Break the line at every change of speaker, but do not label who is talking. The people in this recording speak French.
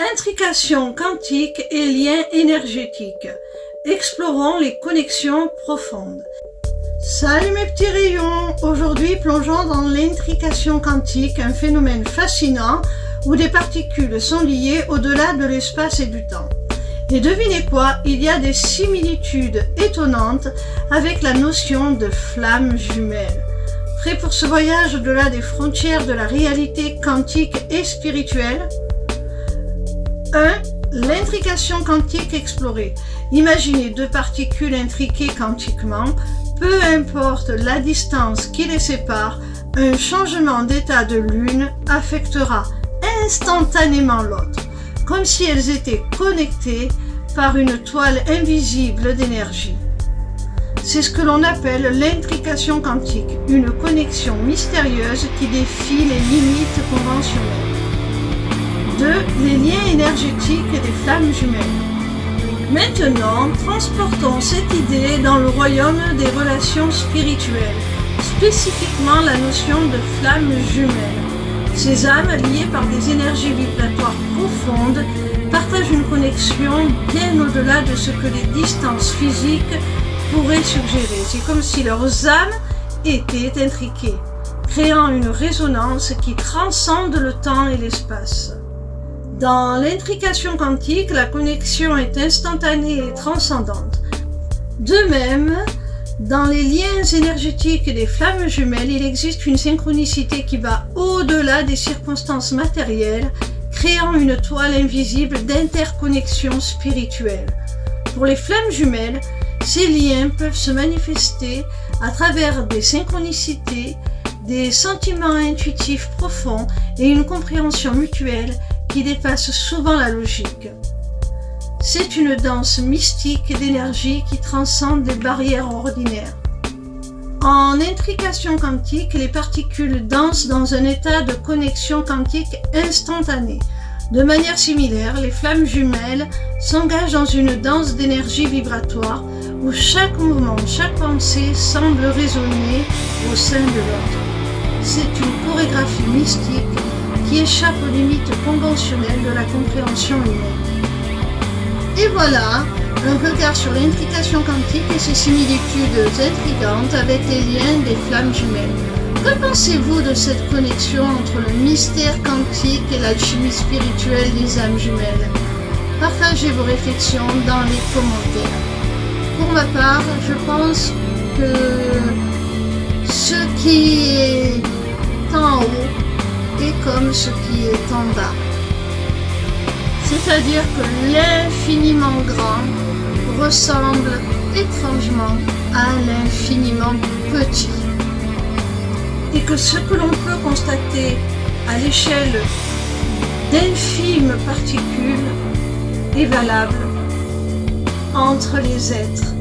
Intrication quantique et liens énergétiques. Explorons les connexions profondes. Salut mes petits rayons! Aujourd'hui, plongeons dans l'intrication quantique, un phénomène fascinant où des particules sont liées au-delà de l'espace et du temps. Et devinez quoi? Il y a des similitudes étonnantes avec la notion de flammes jumelles. Prêt pour ce voyage au-delà des frontières de la réalité quantique et spirituelle? 1. L'intrication quantique explorée. Imaginez deux particules intriquées quantiquement. Peu importe la distance qui les sépare, un changement d'état de l'une affectera instantanément l'autre, comme si elles étaient connectées par une toile invisible d'énergie. C'est ce que l'on appelle l'intrication quantique, une connexion mystérieuse qui défie les limites conventionnelles. 2. Les liens énergétiques des flammes jumelles. Maintenant, transportons cette idée dans le royaume des relations spirituelles, spécifiquement la notion de flammes jumelles. Ces âmes, liées par des énergies vibratoires profondes, partagent une connexion bien au-delà de ce que les distances physiques pourraient suggérer. C'est comme si leurs âmes étaient intriquées, créant une résonance qui transcende le temps et l'espace. Dans l'intrication quantique, la connexion est instantanée et transcendante. De même, dans les liens énergétiques des flammes jumelles, il existe une synchronicité qui va au-delà des circonstances matérielles, créant une toile invisible d'interconnexion spirituelle. Pour les flammes jumelles, ces liens peuvent se manifester à travers des synchronicités, des sentiments intuitifs profonds et une compréhension mutuelle qui dépasse souvent la logique. C'est une danse mystique d'énergie qui transcende les barrières ordinaires. En intrication quantique, les particules dansent dans un état de connexion quantique instantanée. De manière similaire, les flammes jumelles s'engagent dans une danse d'énergie vibratoire où chaque mouvement, chaque pensée semble résonner au sein de l'autre. C'est une chorégraphie mystique qui échappe aux limites conventionnelles de la compréhension humaine. Et voilà, un regard sur l'intrication quantique et ses similitudes intrigantes avec les liens des flammes jumelles. Que pensez-vous de cette connexion entre le mystère quantique et l'alchimie spirituelle des âmes jumelles? Partagez vos réflexions dans les commentaires. Pour ma part, je pense que ce qui est en haut est comme ce qui est en bas. C'est-à-dire que l'infiniment grand ressemble étrangement à l'infiniment petit. Et que ce que l'on peut constater à l'échelle d'infimes particules est valable entre les êtres.